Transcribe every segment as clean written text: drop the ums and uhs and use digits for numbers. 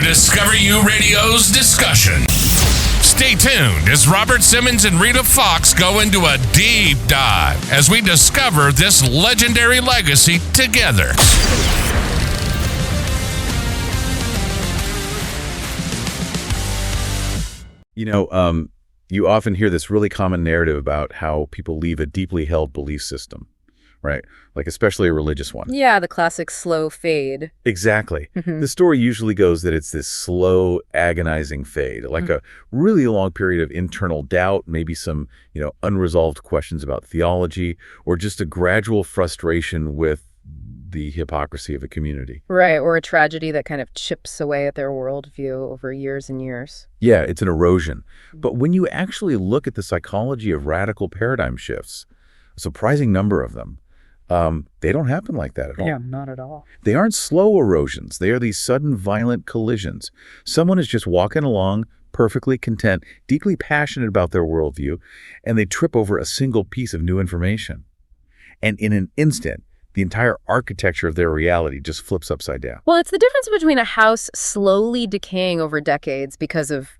Discover You Radio's discussion. Stay tuned as Robert Simmons and Rita Fox go into a deep dive as we discover this legendary legacy together. You often hear this really common narrative about how people leave a deeply held belief system, right? Like especially a religious one. Yeah, the classic slow fade. Exactly. The story usually goes that it's this slow, agonizing fade, like a really long period of internal doubt, maybe some, unresolved questions about theology, or just a gradual frustration with the hypocrisy of a community. Right, or a tragedy that kind of chips away at their worldview over years and years. Yeah, it's an erosion. But when you actually look at the psychology of radical paradigm shifts, a surprising number of them, they don't happen like that at all. Yeah, not at all. They aren't slow erosions. They are these sudden, violent collisions. Someone is just walking along, perfectly content, deeply passionate about their worldview, and they trip over a single piece of new information. And in an instant, the entire architecture of their reality just flips upside down. Well, it's the difference between a house slowly decaying over decades because of,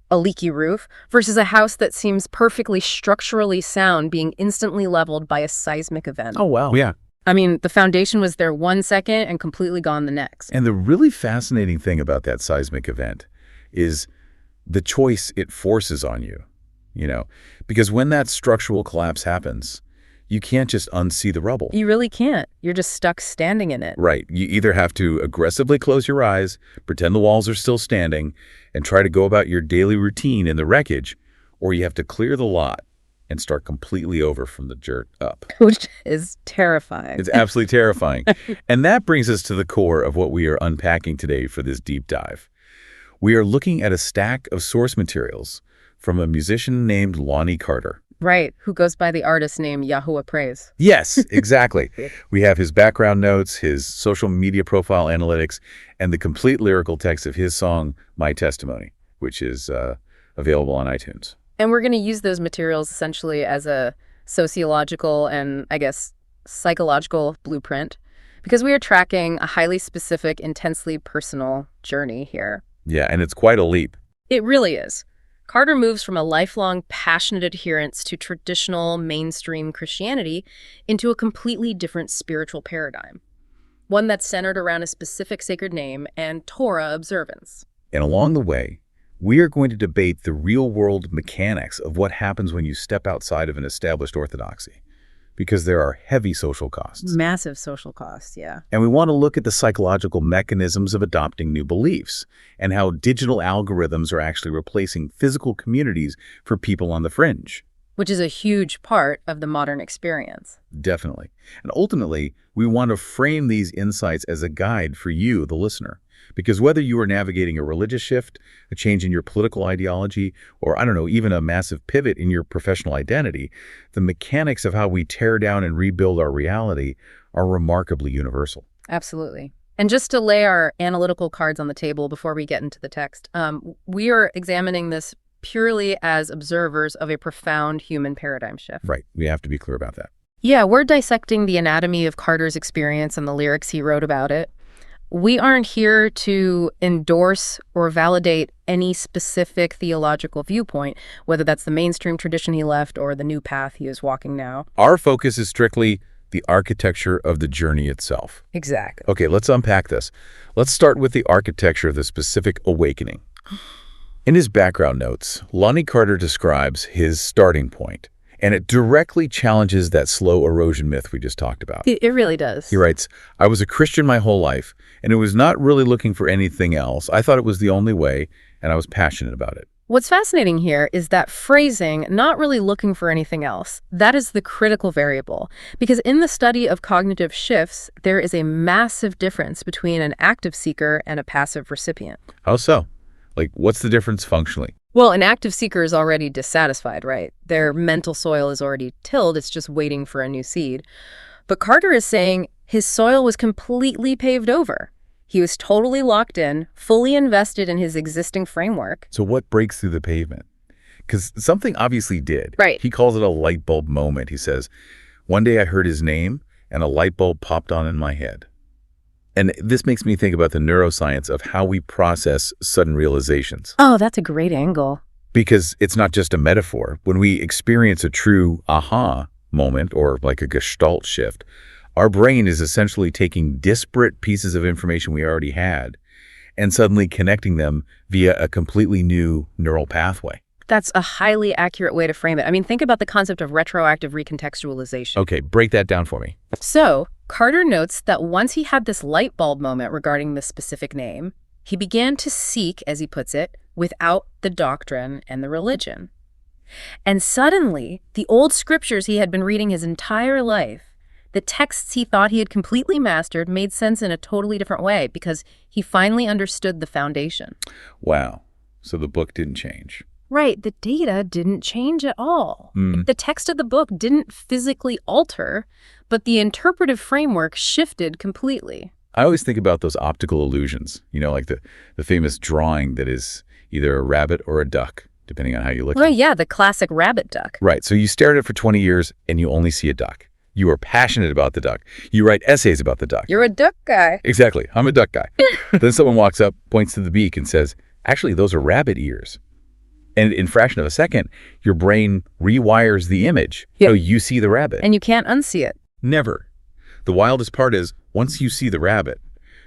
a leaky roof versus a house that seems perfectly structurally sound being instantly leveled by a seismic event. Oh, wow. Yeah. I mean, the foundation was there 1 second and completely gone the next. And the really fascinating thing about that seismic event is the choice it forces on you, because when that structural collapse happens, you can't just unsee the rubble. You really can't. You're just stuck standing in it. Right. You either have to aggressively close your eyes, pretend the walls are still standing, and try to go about your daily routine in the wreckage, or you have to clear the lot and start completely over from the dirt up. Which is terrifying. It's absolutely terrifying. And that brings us to the core of what we are unpacking today for this deep dive. We are looking at a stack of source materials from a musician named Lonnie Carter. Right, who goes by the artist name Yahua Praise. Yes, exactly. We have his background notes, his social media profile analytics, and the complete lyrical text of his song, My Testimony, which is available on iTunes. And we're going to use those materials essentially as a sociological and, psychological blueprint, because we are tracking a highly specific, intensely personal journey here. Yeah, and it's quite a leap. It really is. Carter moves from a lifelong passionate adherence to traditional mainstream Christianity into a completely different spiritual paradigm, one that's centered around a specific sacred name and Torah observance. And along the way, we are going to debate the real-world mechanics of what happens when you step outside of an established orthodoxy, because there are heavy social costs. Massive social costs, yeah. And we want to look at the psychological mechanisms of adopting new beliefs and how digital algorithms are actually replacing physical communities for people on the fringe. Which is a huge part of the modern experience. Definitely. And ultimately, we want to frame these insights as a guide for you, the listener. Because whether you are navigating a religious shift, a change in your political ideology, or, even a massive pivot in your professional identity, the mechanics of how we tear down and rebuild our reality are remarkably universal. Absolutely. And just to lay our analytical cards on the table before we get into the text, we are examining this purely as observers of a profound human paradigm shift. Right. We have to be clear about that. Yeah, we're dissecting the anatomy of Carter's experience and the lyrics he wrote about it. We aren't here to endorse or validate any specific theological viewpoint, whether that's the mainstream tradition he left or the new path he is walking now. Our focus is strictly the architecture of the journey itself. Exactly. Okay, let's unpack this. Let's start with the architecture of the specific awakening. In his background notes, Lonnie Carter describes his starting point, and it directly challenges that slow erosion myth we just talked about. It really does. He writes, "I was a Christian my whole life, and it was not really looking for anything else. I thought it was the only way, and I was passionate about it." What's fascinating here is that phrasing, not really looking for anything else, that is the critical variable. Because in the study of cognitive shifts, there is a massive difference between an active seeker and a passive recipient. How so? What's the difference functionally? Well, an active seeker is already dissatisfied, right? Their mental soil is already tilled, it's just waiting for a new seed. But Carter is saying his soil was completely paved over. He was totally locked in, fully invested in his existing framework. So what breaks through the pavement? Because something obviously did. Right. He calls it a light bulb moment. He says, "One day I heard his name, and a light bulb popped on in my head." And this makes me think about the neuroscience of how we process sudden realizations. Oh, that's a great angle. Because it's not just a metaphor. When we experience a true aha moment, or like a gestalt shift, our brain is essentially taking disparate pieces of information we already had and suddenly connecting them via a completely new neural pathway. That's a highly accurate way to frame it. I mean, think about the concept of retroactive recontextualization. Okay, break that down for me. So, Carter notes that once he had this light bulb moment regarding this specific name, he began to seek, as he puts it, without the doctrine and the religion. And suddenly, the old scriptures he had been reading his entire life, the texts he thought he had completely mastered, made sense in a totally different way because he finally understood the foundation. Wow. So the book didn't change. Right, the data didn't change at all. The text of the book didn't physically alter, but the interpretive framework shifted completely. I always think about those optical illusions, like the famous drawing that is either a rabbit or a duck, depending on how you look at it. Right, yeah, the classic rabbit duck. Right, so you stare at it for 20 years and you only see a duck. You are passionate about the duck. You write essays about the duck. You're a duck guy. Exactly, I'm a duck guy. Then someone walks up, points to the beak and says, actually, those are rabbit ears. And in a fraction of a second, your brain rewires the image. Yep. So you see the rabbit. And you can't unsee it. Never. The wildest part is, once you see the rabbit,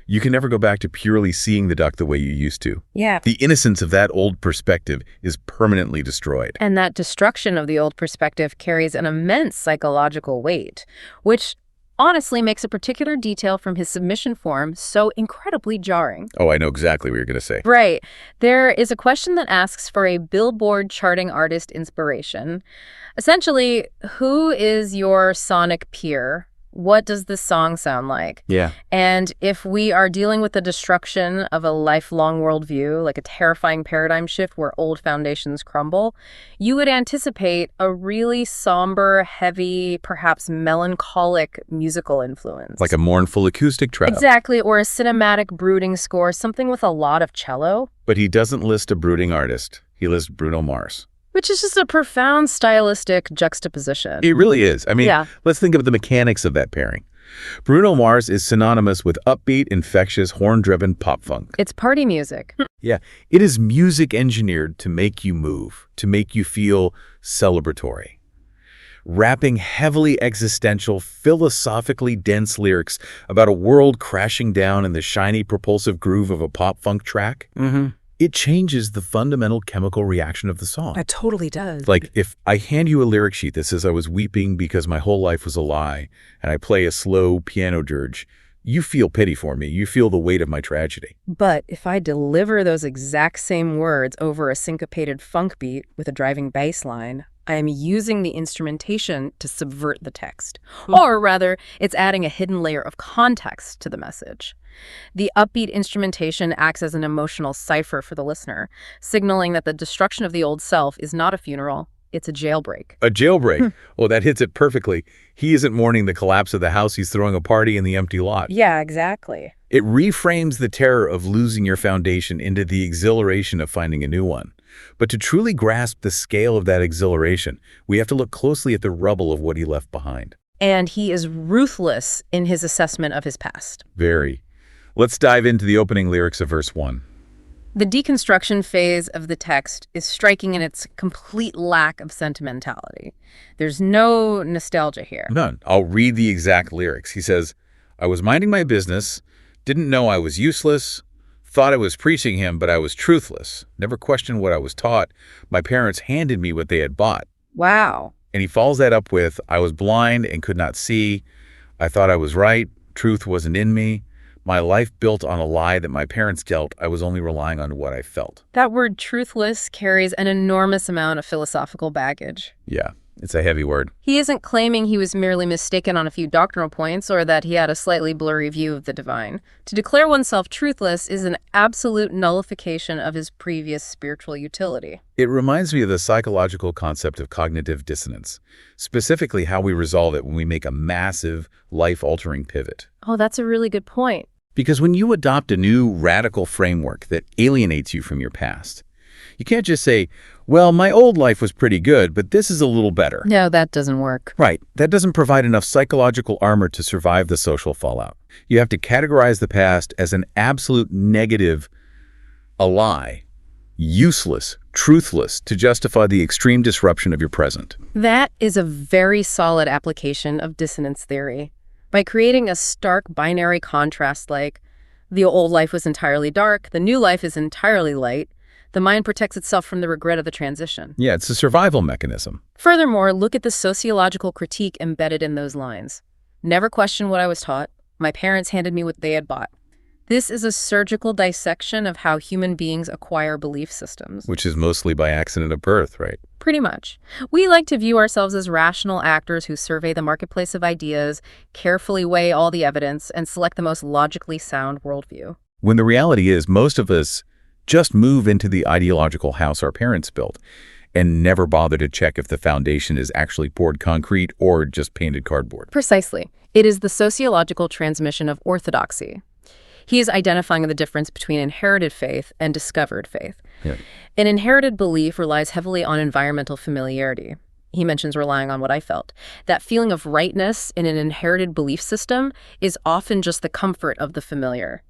you can never go back to purely seeing the duck the way you used to. Yeah. The innocence of that old perspective is permanently destroyed. And that destruction of the old perspective carries an immense psychological weight, which honestly makes a particular detail from his submission form so incredibly jarring. Oh, I know exactly what you're going to say. Right. There is a question that asks for a Billboard charting artist inspiration. Essentially, who is your sonic peer? What does this song sound like? Yeah. And if we are dealing with the destruction of a lifelong worldview, like a terrifying paradigm shift where old foundations crumble, you would anticipate a really somber, heavy, perhaps melancholic musical influence. Like a mournful acoustic track. Exactly, or a cinematic brooding score, something with a lot of cello. But he doesn't list a brooding artist. He lists Bruno Mars. Which is just a profound stylistic juxtaposition. It really is. I mean, Yeah. Let's think of the mechanics of that pairing. Bruno Mars is synonymous with upbeat, infectious, horn-driven pop funk. It's party music. Yeah, it is music engineered to make you move, to make you feel celebratory. Rapping heavily existential, philosophically dense lyrics about a world crashing down in the shiny, propulsive groove of a pop-funk track. It changes the fundamental chemical reaction of the song. It totally does. Like, if I hand you a lyric sheet that says I was weeping because my whole life was a lie, and I play a slow piano dirge, you feel pity for me. You feel the weight of my tragedy. But if I deliver those exact same words over a syncopated funk beat with a driving bass line, I am using the instrumentation to subvert the text. Or rather, it's adding a hidden layer of context to the message. The upbeat instrumentation acts as an emotional cipher for the listener, signaling that the destruction of the old self is not a funeral, it's a jailbreak. A jailbreak. Oh, that hits it perfectly. He isn't mourning the collapse of the house. He's throwing a party in the empty lot. Yeah, exactly. It reframes the terror of losing your foundation into the exhilaration of finding a new one. But to truly grasp the scale of that exhilaration, we have to look closely at the rubble of what he left behind. And he is ruthless in his assessment of his past. Very. Let's dive into the opening lyrics of verse 1. The deconstruction phase of the text is striking in its complete lack of sentimentality. There's no nostalgia here. None. I'll read the exact lyrics. He says, I was minding my business, didn't know I was useless, thought I was preaching him, but I was truthless, never questioned what I was taught. My parents handed me what they had bought. Wow. And he follows that up with, I was blind and could not see. I thought I was right. Truth wasn't in me. My life built on a lie that my parents dealt. I was only relying on what I felt. That word truthless carries an enormous amount of philosophical baggage. Yeah, it's a heavy word. He isn't claiming he was merely mistaken on a few doctrinal points or that he had a slightly blurry view of the divine. To declare oneself truthless is an absolute nullification of his previous spiritual utility. It reminds me of the psychological concept of cognitive dissonance, specifically how we resolve it when we make a massive, life-altering pivot. Oh, that's a really good point. Because when you adopt a new radical framework that alienates you from your past, you can't just say, well, my old life was pretty good, but this is a little better. No, that doesn't work. Right. That doesn't provide enough psychological armor to survive the social fallout. You have to categorize the past as an absolute negative, a lie, useless, truthless, to justify the extreme disruption of your present. That is a very solid application of dissonance theory. By creating a stark binary contrast like, the old life was entirely dark, the new life is entirely light, the mind protects itself from the regret of the transition. Yeah, it's a survival mechanism. Furthermore, look at the sociological critique embedded in those lines. Never question what I was taught. My parents handed me what they had bought. This is a surgical dissection of how human beings acquire belief systems. Which is mostly by accident of birth, right? Pretty much. We like to view ourselves as rational actors who survey the marketplace of ideas, carefully weigh all the evidence, and select the most logically sound worldview. When the reality is, most of us just move into the ideological house our parents built and never bother to check if the foundation is actually poured concrete or just painted cardboard. Precisely. It is the sociological transmission of orthodoxy. He is identifying the difference between inherited faith and discovered faith. Yeah. An inherited belief relies heavily on environmental familiarity. He mentions relying on what I felt. That feeling of rightness in an inherited belief system is often just the comfort of the familiar.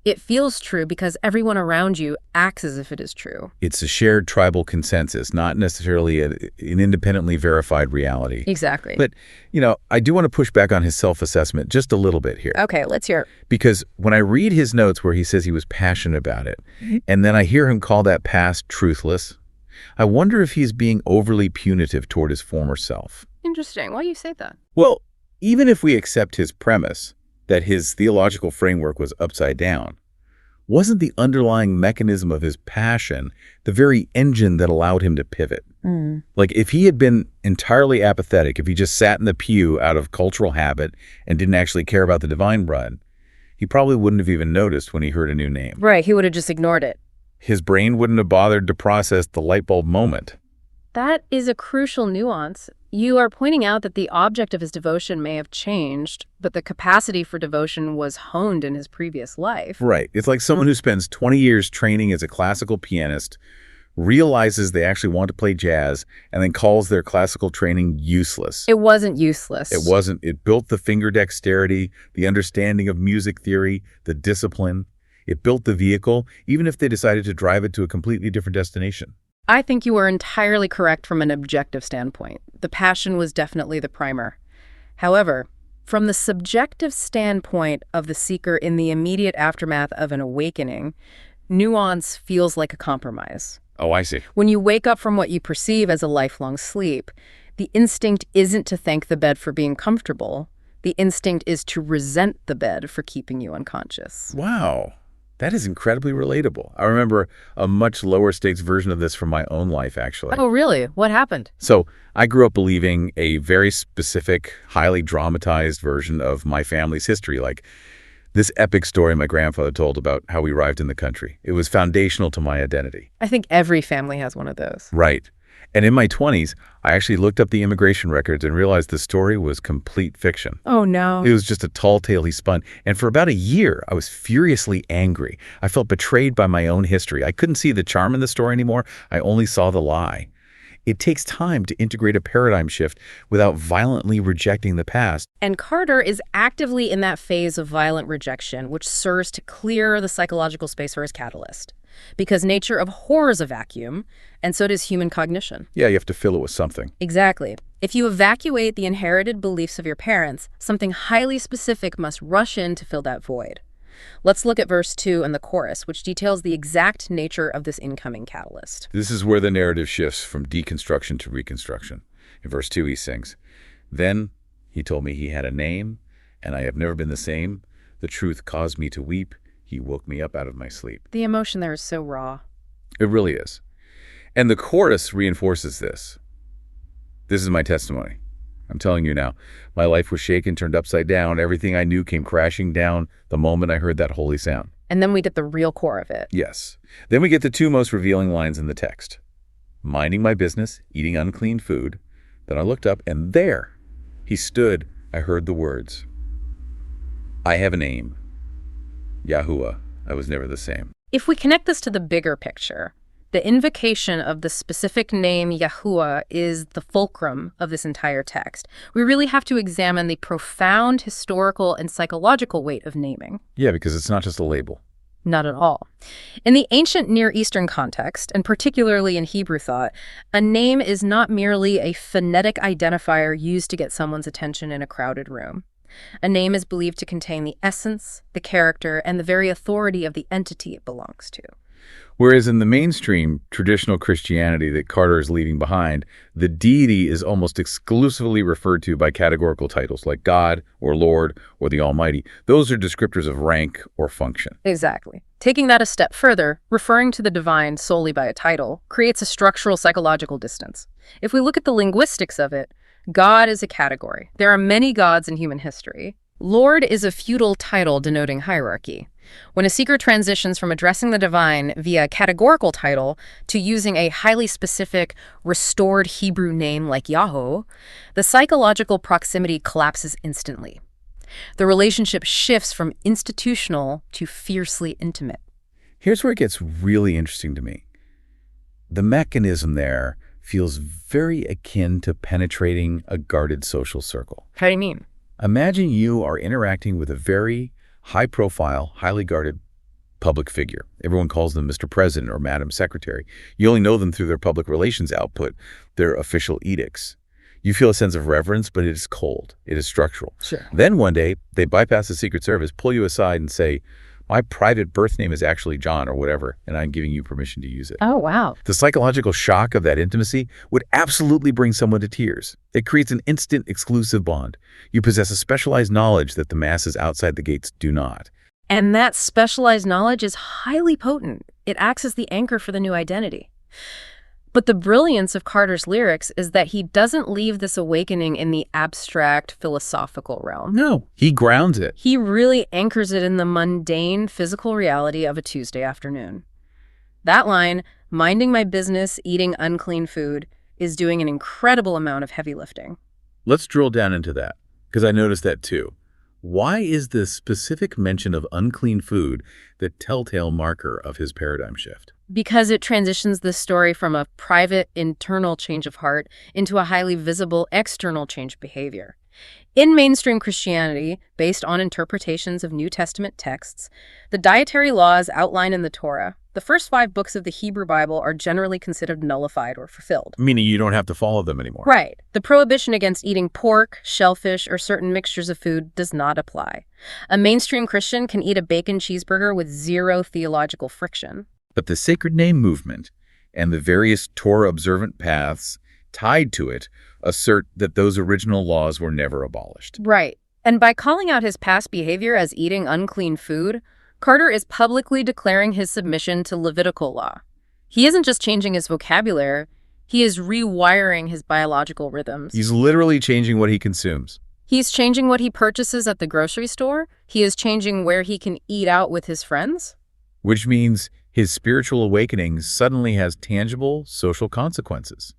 It feels true because everyone around you acts as if it is true. It's a shared tribal consensus, not necessarily an independently verified reality. Exactly. But, I do want to push back on his self-assessment just a little bit here. Okay, let's hear it. Because when I read his notes where he says he was passionate about it, and then I hear him call that past truthless, I wonder if he's being overly punitive toward his former self. Interesting. Why do you say that? Well, even if we accept his premise that his theological framework was upside down, wasn't the underlying mechanism of his passion the very engine that allowed him to pivot? Like, if he had been entirely apathetic, if he just sat in the pew out of cultural habit and didn't actually care about the divine blood, he probably wouldn't have even noticed when he heard a new name. Right, he would have just ignored it. His brain wouldn't have bothered to process the light bulb moment. That is a crucial nuance. You are pointing out that the object of his devotion may have changed, but the capacity for devotion was honed in his previous life. Right. It's like someone who spends 20 years training as a classical pianist, realizes they actually want to play jazz, and then calls their classical training useless. It wasn't useless. It wasn't. It built the finger dexterity, the understanding of music theory, the discipline. It built the vehicle, even if they decided to drive it to a completely different destination. I think you are entirely correct from an objective standpoint. The passion was definitely the primer. However, from the subjective standpoint of the seeker in the immediate aftermath of an awakening, nuance feels like a compromise. Oh, I see. When you wake up from what you perceive as a lifelong sleep, the instinct isn't to thank the bed for being comfortable. The instinct is to resent the bed for keeping you unconscious. Wow. That is incredibly relatable. I remember a much lower stakes version of this from my own life, actually. Oh, really? What happened? So I grew up believing a very specific, highly dramatized version of my family's history, like this epic story my grandfather told about how we arrived in the country. It was foundational to my identity. I think every family has one of those. Right. And in my 20s, I actually looked up the immigration records and realized the story was complete fiction. Oh, no. It was just a tall tale he spun. And for about a year, I was furiously angry. I felt betrayed by my own history. I couldn't see the charm in the story anymore. I only saw the lie. It takes time to integrate a paradigm shift without violently rejecting the past. And Carter is actively in that phase of violent rejection, which serves to clear the psychological space for his catalyst. Because nature abhors a vacuum, and so does human cognition. Yeah, you have to fill it with something. Exactly. If you evacuate the inherited beliefs of your parents, something highly specific must rush in to fill that void. Let's look at verse 2 and the chorus, which details the exact nature of this incoming catalyst. This is where the narrative shifts from deconstruction to reconstruction. In verse 2, he sings, "Then he told me he had a name, and I have never been the same. The truth caused me to weep. He woke me up out of my sleep." The emotion there is so raw. It really is. And the chorus reinforces this. This is my testimony. I'm telling you now, my life was shaken, turned upside down. Everything I knew came crashing down the moment I heard that holy sound. And then we get the real core of it. Yes. Then we get the two most revealing lines in the text. Minding my business, eating unclean food. Then I looked up, and there he stood. I heard the words, "I have a name. Yahuwah, I was never the same." If we connect this to the bigger picture, The invocation of the specific name Yahuwah is the fulcrum of this entire text. We really have to examine the profound historical and psychological weight of naming. Yeah, because it's not just a label. Not at all. In the ancient Near Eastern context, and particularly in Hebrew thought, a name is not merely a phonetic identifier used to get someone's attention in a crowded room. A name is believed to contain the essence, the character, and the very authority of the entity it belongs to. Whereas in the mainstream traditional Christianity that Carter is leaving behind, the deity is almost exclusively referred to by categorical titles like God or Lord or the Almighty. Those are descriptors of rank or function. Exactly. Taking that a step further, referring to the divine solely by a title creates a structural psychological distance. If we look at the linguistics of it, God is a category. There are many gods in human history. Lord is a feudal title denoting hierarchy. When a seeker transitions from addressing the divine via a categorical title to using a highly specific, restored Hebrew name like Yahweh, the psychological proximity collapses instantly. The relationship shifts from institutional to fiercely intimate. Here's where it gets really interesting to me. The mechanism there feels very akin to penetrating a guarded social circle. How do you mean? Imagine you are interacting with a very high-profile, highly guarded public figure. Everyone calls them Mr. President or Madam Secretary. You only know them through their public relations output, their official edicts. You feel a sense of reverence, but it is cold. It is structural. Sure. Then one day, they bypass the Secret Service, pull you aside and say, my private birth name is actually John or whatever, and I'm giving you permission to use it. Oh, wow. The psychological shock of that intimacy would absolutely bring someone to tears. It creates an instant exclusive bond. You possess a specialized knowledge that the masses outside the gates do not. And that specialized knowledge is highly potent. It acts as the anchor for the new identity. But the brilliance of Carter's lyrics is that he doesn't leave this awakening in the abstract philosophical realm. No, he grounds it. He really anchors it in the mundane physical reality of a Tuesday afternoon. That line, minding my business, eating unclean food, is doing an incredible amount of heavy lifting. Let's drill down into that, because I noticed that too. Why is the specific mention of unclean food the telltale marker of his paradigm shift? Because it transitions the story from a private, internal change of heart into a highly visible, external change of behavior. In mainstream Christianity, based on interpretations of New Testament texts, the dietary laws outlined in the Torah, the first 5 books of the Hebrew Bible, are generally considered nullified or fulfilled. Meaning you don't have to follow them anymore. Right. The prohibition against eating pork, shellfish, or certain mixtures of food does not apply. A mainstream Christian can eat a bacon cheeseburger with zero theological friction. But the sacred name movement and the various Torah-observant paths tied to it assert that those original laws were never abolished. Right. And by calling out his past behavior as eating unclean food, Carter is publicly declaring his submission to Levitical law. He isn't just changing his vocabulary, he is rewiring his biological rhythms. He's literally changing what he consumes. He's changing what he purchases at the grocery store. He is changing where he can eat out with his friends. Which means his spiritual awakening suddenly has tangible social consequences.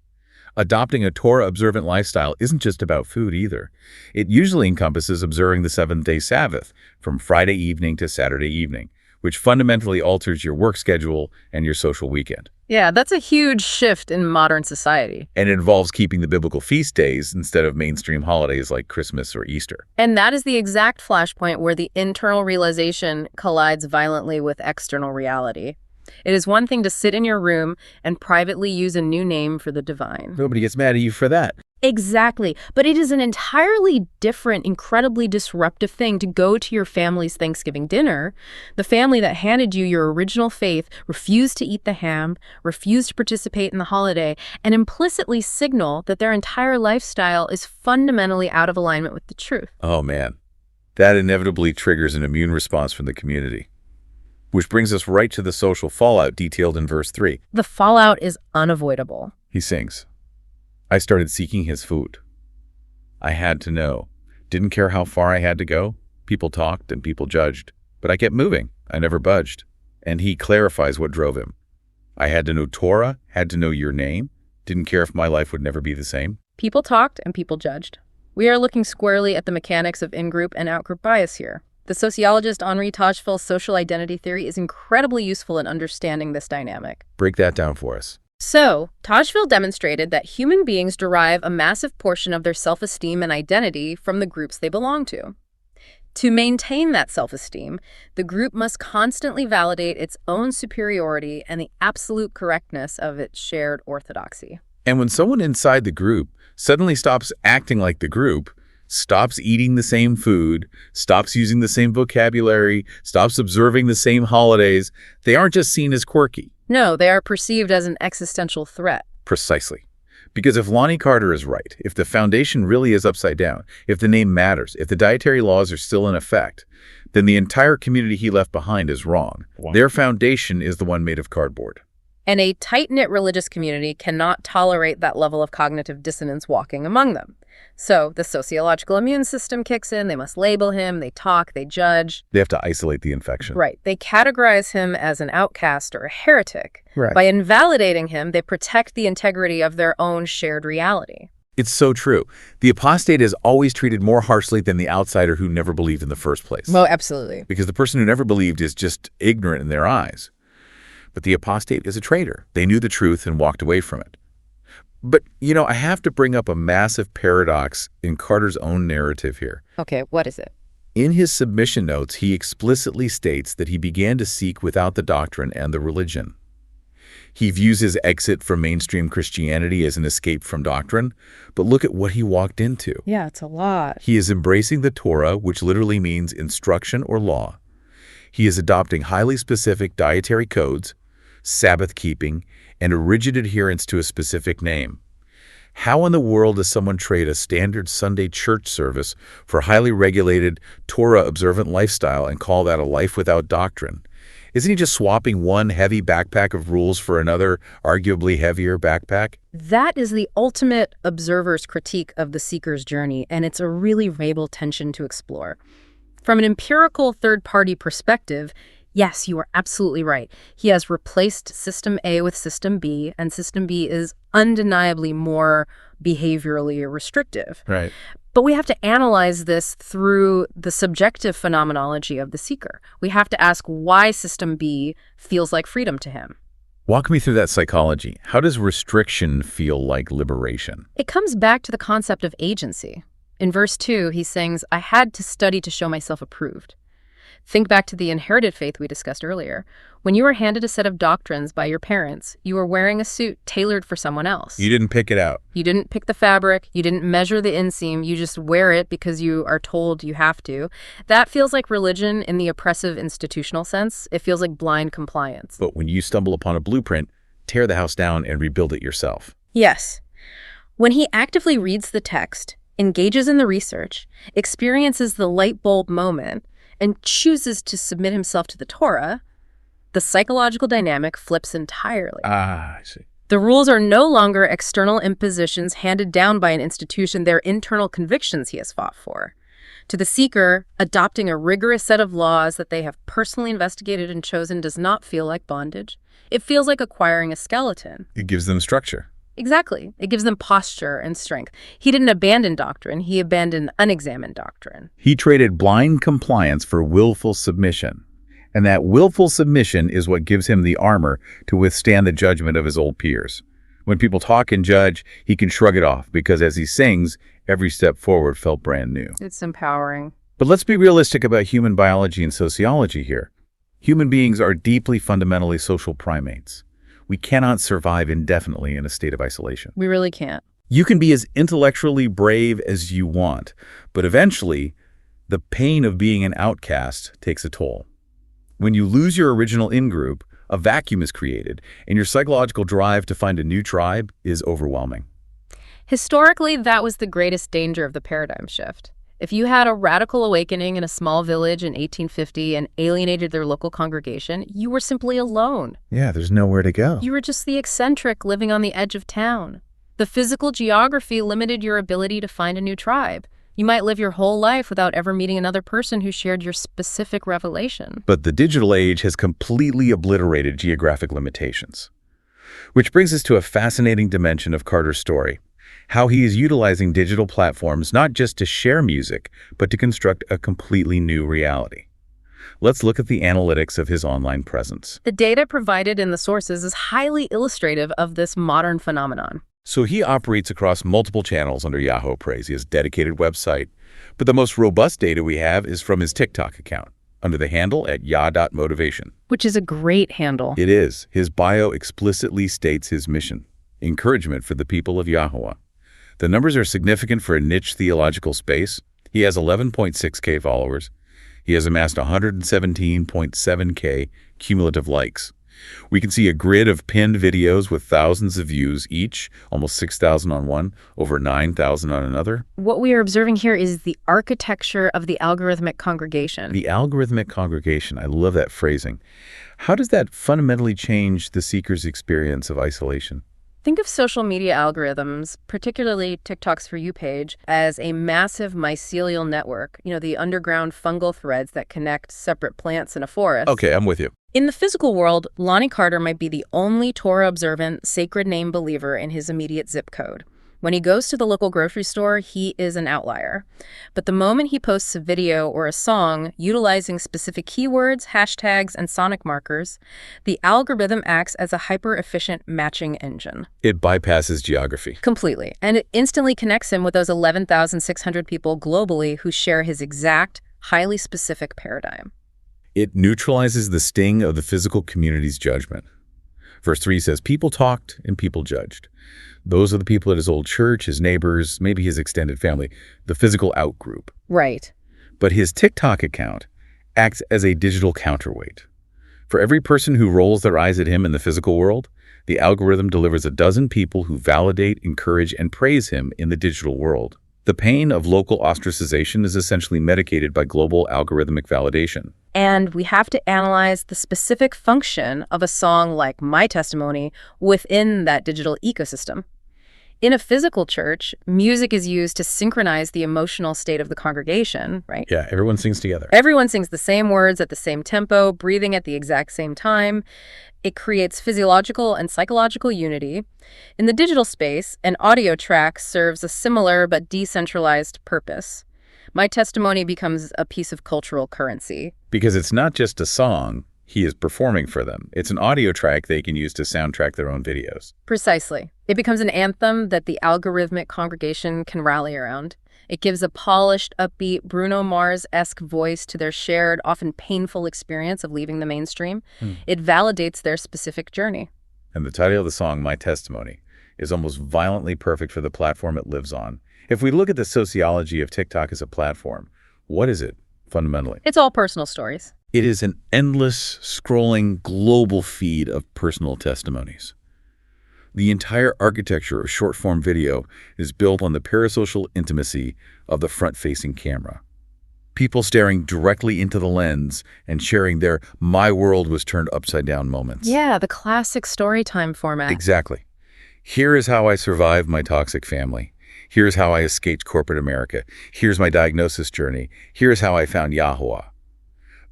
Adopting a Torah-observant lifestyle isn't just about food either. It usually encompasses observing the seventh-day Sabbath from Friday evening to Saturday evening, which fundamentally alters your work schedule and your social weekend. Yeah, that's a huge shift in modern society. And it involves keeping the biblical feast days instead of mainstream holidays like Christmas or Easter. And that is the exact flashpoint where the internal realization collides violently with external reality. It is one thing to sit in your room and privately use a new name for the divine. Nobody gets mad at you for that. Exactly. But it is an entirely different, incredibly disruptive thing to go to your family's Thanksgiving dinner. The family that handed you your original faith refused to eat the ham, refused to participate in the holiday, and implicitly signal that their entire lifestyle is fundamentally out of alignment with the truth. Oh man, that inevitably triggers an immune response from the community. Which brings us right to the social fallout detailed in verse 3. The fallout is unavoidable. He sings, I started seeking his food. I had to know. Didn't care how far I had to go. People talked and people judged. But I kept moving. I never budged. And he clarifies what drove him. I had to know Torah, had to know your name. Didn't care if my life would never be the same. People talked and people judged. We are looking squarely at the mechanics of in-group and out-group bias here. The sociologist Henri Tajfel's social identity theory is incredibly useful in understanding this dynamic. Break that down for us. So, Tajfel demonstrated that human beings derive a massive portion of their self-esteem and identity from the groups they belong to. To maintain that self-esteem, the group must constantly validate its own superiority and the absolute correctness of its shared orthodoxy. And when someone inside the group suddenly stops acting like the group, stops eating the same food, stops using the same vocabulary, stops observing the same holidays, they aren't just seen as quirky. No, they are perceived as an existential threat. Precisely. Because if Lonnie Carter is right, if the foundation really is upside down, if the name matters, if the dietary laws are still in effect, then the entire community he left behind is wrong. Wow. Their foundation is the one made of cardboard. And a tight-knit religious community cannot tolerate that level of cognitive dissonance walking among them. So the sociological immune system kicks in, they must label him, they talk, they judge. They have to isolate the infection. Right. They categorize him as an outcast or a heretic. Right. By invalidating him, they protect the integrity of their own shared reality. It's so true. The apostate is always treated more harshly than the outsider who never believed in the first place. Well, absolutely. Because the person who never believed is just ignorant in their eyes. But the apostate is a traitor. They knew the truth and walked away from it. But, I have to bring up a massive paradox in Carter's own narrative here. Okay, what is it? In his submission notes, he explicitly states that he began to seek without the doctrine and the religion. He views his exit from mainstream Christianity as an escape from doctrine, but look at what he walked into. Yeah, it's a lot. He is embracing the Torah, which literally means instruction or law. He is adopting highly specific dietary codes, Sabbath keeping, and a rigid adherence to a specific name. How in the world does someone trade a standard Sunday church service for a highly regulated, Torah-observant lifestyle and call that a life without doctrine? Isn't he just swapping one heavy backpack of rules for another, arguably heavier backpack? That is the ultimate observer's critique of the seeker's journey, and it's a really valuable tension to explore. From an empirical third-party perspective, yes, you are absolutely right. He has replaced System A with System B, and System B is undeniably more behaviorally restrictive. Right. But we have to analyze this through the subjective phenomenology of the seeker. We have to ask why System B feels like freedom to him. Walk me through that psychology. How does restriction feel like liberation? It comes back to the concept of agency. In verse 2, he sings, "I had to study to show myself approved." Think back to the inherited faith we discussed earlier. When you were handed a set of doctrines by your parents, you were wearing a suit tailored for someone else. You didn't pick it out. You didn't pick the fabric. You didn't measure the inseam. You just wear it because you are told you have to. That feels like religion in the oppressive institutional sense. It feels like blind compliance. But when you stumble upon a blueprint, tear the house down and rebuild it yourself. Yes. When he actively reads the text, engages in the research, experiences the light bulb moment, and chooses to submit himself to the Torah, the psychological dynamic flips entirely. I see. The rules are no longer external impositions handed down by an institution. They're internal convictions he has fought for. To the seeker, adopting a rigorous set of laws that they have personally investigated and chosen does not feel like bondage. It feels like acquiring a skeleton. It gives them structure. Exactly. It gives them posture and strength. He didn't abandon doctrine. He abandoned unexamined doctrine. He traded blind compliance for willful submission. And that willful submission is what gives him the armor to withstand the judgment of his old peers. When people talk and judge, he can shrug it off because as he sings, every step forward felt brand new. It's empowering. But let's be realistic about human biology and sociology here. Human beings are deeply fundamentally social primates. We cannot survive indefinitely in a state of isolation. We really can't. You can be as intellectually brave as you want, but eventually, the pain of being an outcast takes a toll. When you lose your original in-group, a vacuum is created, and your psychological drive to find a new tribe is overwhelming. Historically, that was the greatest danger of the paradigm shift. If you had a radical awakening in a small village in 1850 and alienated their local congregation, you were simply alone. Yeah, there's nowhere to go. You were just the eccentric living on the edge of town. The physical geography limited your ability to find a new tribe. You might live your whole life without ever meeting another person who shared your specific revelation. But the digital age has completely obliterated geographic limitations. Which brings us to a fascinating dimension of Carter's story. how he is utilizing digital platforms not just to share music, but to construct a completely new reality. Let's look at the analytics of his online presence. The data provided in the sources is highly illustrative of this modern phenomenon. So he operates across multiple channels under Yahua Praise. He has a dedicated website. But the most robust data we have is from his TikTok account, under the handle at yah.motivation. Which is a great handle. It is. His bio explicitly states his mission: encouragement for the people of Yahua. The numbers are significant for a niche theological space. He has 11.6K followers. He has amassed 117.7K cumulative likes. We can see a grid of pinned videos with thousands of views each, almost 6,000 on one, over 9,000 on another. What we are observing here is the architecture of the algorithmic congregation. The algorithmic congregation, I love that phrasing. How does that fundamentally change the seeker's experience of isolation? Think of social media algorithms, particularly TikTok's For You page, as a massive mycelial network, the underground fungal threads that connect separate plants in a forest. Okay, I'm with you. In the physical world, Lonnie Carter might be the only Torah-observant, sacred name believer in his immediate zip code. When he goes to the local grocery store, he is an outlier. But the moment he posts a video or a song utilizing specific keywords, hashtags, and sonic markers, the algorithm acts as a hyper-efficient matching engine. It bypasses geography. Completely. And it instantly connects him with those 11,600 people globally who share his exact, highly specific paradigm. It neutralizes the sting of the physical community's judgment. Verse 3 says, people talked and people judged. Those are the people at his old church, his neighbors, maybe his extended family, the physical outgroup. Right. But his TikTok account acts as a digital counterweight. For every person who rolls their eyes at him in the physical world, the algorithm delivers a dozen people who validate, encourage, and praise him in the digital world. The pain of local ostracization is essentially medicated by global algorithmic validation. And we have to analyze the specific function of a song like My Testimony within that digital ecosystem. In a physical church, music is used to synchronize the emotional state of the congregation, right? Yeah, everyone sings together. Everyone sings the same words at the same tempo, breathing at the exact same time. It creates physiological and psychological unity. In the digital space, an audio track serves a similar but decentralized purpose. My Testimony becomes a piece of cultural currency. Because it's not just a song he is performing for them. It's an audio track they can use to soundtrack their own videos. Precisely. It becomes an anthem that the algorithmic congregation can rally around. It gives a polished, upbeat, Bruno Mars-esque voice to their shared, often painful experience of leaving the mainstream. It validates their specific journey. And the title of the song, My Testimony, is almost violently perfect for the platform it lives on. If we look at the sociology of TikTok as a platform, what is it, fundamentally? It's all personal stories. It is an endless, scrolling, global feed of personal testimonies. The entire architecture of short-form video is built on the parasocial intimacy of the front-facing camera. People staring directly into the lens and sharing their "my world was turned upside down" moments. Yeah, the classic story time format. Exactly. Here is how I survived my toxic family. Here's how I escaped corporate America. Here's my diagnosis journey. Here's how I found Yahua.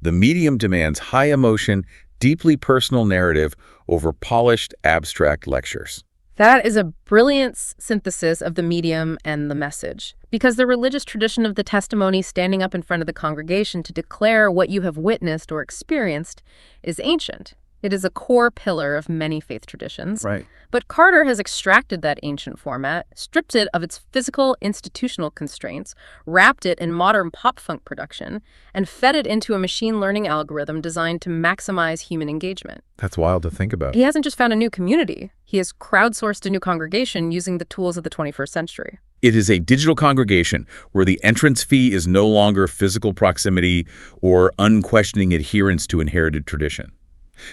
The medium demands high emotion, deeply personal narrative over polished, abstract lectures. That is a brilliant synthesis of the medium and the message. Because the religious tradition of the testimony standing up in front of the congregation to declare what you have witnessed or experienced is ancient. It is a core pillar of many faith traditions. Right. But Carter has extracted that ancient format, stripped it of its physical institutional constraints, wrapped it in modern pop-funk production, and fed it into a machine learning algorithm designed to maximize human engagement. That's wild to think about. He hasn't just found a new community. He has crowdsourced a new congregation using the tools of the 21st century. It is a digital congregation where the entrance fee is no longer physical proximity or unquestioning adherence to inherited tradition.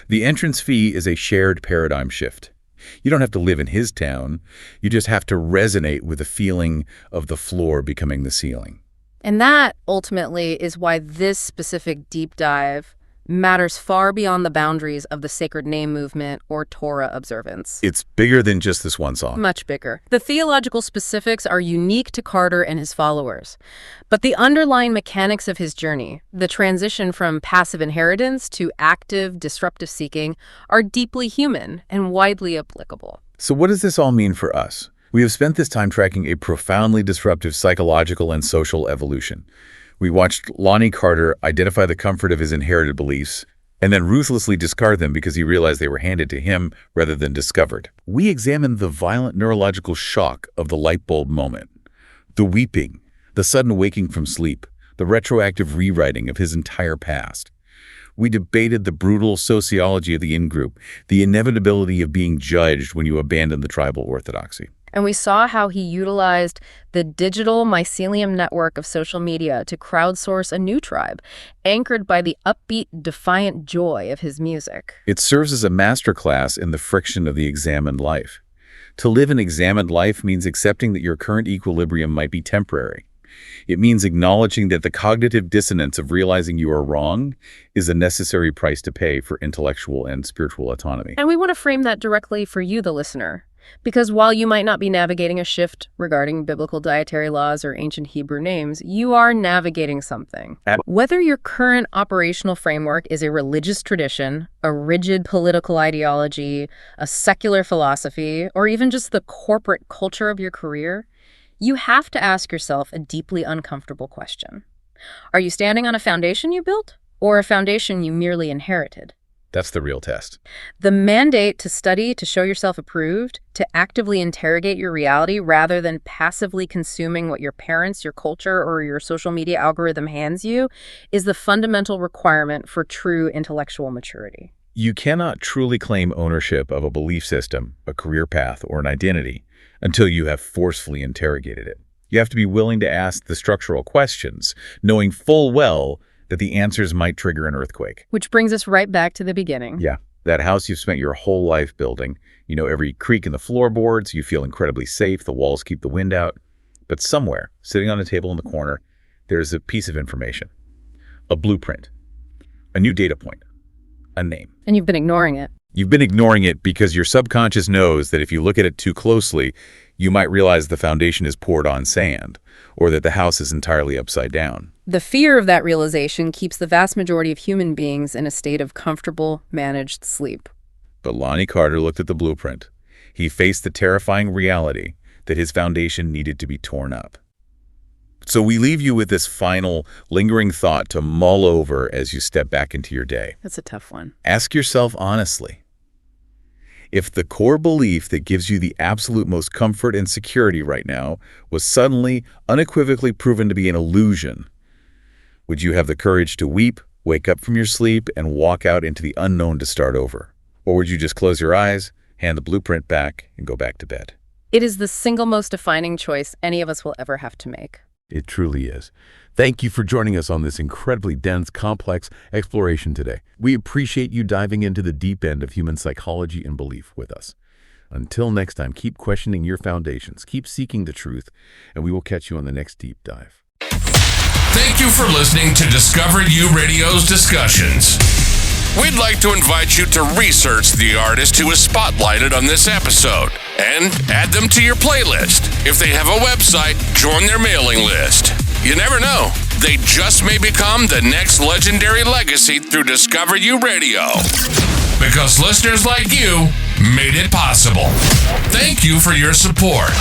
The entrance fee is a shared paradigm shift. You don't have to live in his town. You just have to resonate with the feeling of the floor becoming the ceiling. And that, ultimately, is why this specific deep dive matters far beyond the boundaries of the sacred name movement or Torah observance. It's bigger than just this one song. Much bigger. The theological specifics are unique to Carter and his followers. But the underlying mechanics of his journey, the transition from passive inheritance to active, disruptive seeking, are deeply human and widely applicable. So what does this all mean for us? We have spent this time tracking a profoundly disruptive psychological and social evolution. We watched Lonnie Carter identify the comfort of his inherited beliefs and then ruthlessly discard them because he realized they were handed to him rather than discovered. We examined the violent neurological shock of the light bulb moment, the weeping, the sudden waking from sleep, the retroactive rewriting of his entire past. We debated the brutal sociology of the in-group, the inevitability of being judged when you abandon the tribal orthodoxy. And we saw how he utilized the digital mycelium network of social media to crowdsource a new tribe, anchored by the upbeat, defiant joy of his music. It serves as a masterclass in the friction of the examined life. To live an examined life means accepting that your current equilibrium might be temporary. It means acknowledging that the cognitive dissonance of realizing you are wrong is a necessary price to pay for intellectual and spiritual autonomy. And we want to frame that directly for you, the listener. Because while you might not be navigating a shift regarding biblical dietary laws or ancient Hebrew names, you are navigating something. Whether your current operational framework is a religious tradition, a rigid political ideology, a secular philosophy, or even just the corporate culture of your career, you have to ask yourself a deeply uncomfortable question. Are you standing on a foundation you built, or a foundation you merely inherited? That's the real test. The mandate to study, to show yourself approved, to actively interrogate your reality rather than passively consuming what your parents, your culture, or your social media algorithm hands you is the fundamental requirement for true intellectual maturity. You cannot truly claim ownership of a belief system, a career path, or an identity until you have forcefully interrogated it. You have to be willing to ask the structural questions, knowing full well that the answers might trigger an earthquake. Which brings us right back to the beginning. Yeah, that house you've spent your whole life building. You know every creak in the floorboards, you feel incredibly safe, the walls keep the wind out. But somewhere, sitting on a table in the corner, there's a piece of information, a blueprint, a new data point, a name. And you've been ignoring it. You've been ignoring it because your subconscious knows that if you look at it too closely, you might realize the foundation is poured on sand, or that the house is entirely upside down. The fear of that realization keeps the vast majority of human beings in a state of comfortable, managed sleep. But Lonnie Carter looked at the blueprint. He faced the terrifying reality that his foundation needed to be torn up. So we leave you with this final, lingering thought to mull over as you step back into your day. That's a tough one. Ask yourself honestly, if the core belief that gives you the absolute most comfort and security right now was suddenly, unequivocally proven to be an illusion, would you have the courage to weep, wake up from your sleep, and walk out into the unknown to start over? Or would you just close your eyes, hand the blueprint back, and go back to bed? It is the single most defining choice any of us will ever have to make. It truly is. Thank you for joining us on this incredibly dense, complex exploration today. We appreciate you diving into the deep end of human psychology and belief with us. Until next time, keep questioning your foundations, keep seeking the truth, and we will catch you on the next deep dive. Thank you for listening to Discover You Radio's discussions. We'd like to invite you to research the artist who was spotlighted on this episode and add them to your playlist. If they have a website, join their mailing list. You never know. They just may become the next legendary legacy through Discover You Radio. Because listeners like you made it possible. Thank you for your support.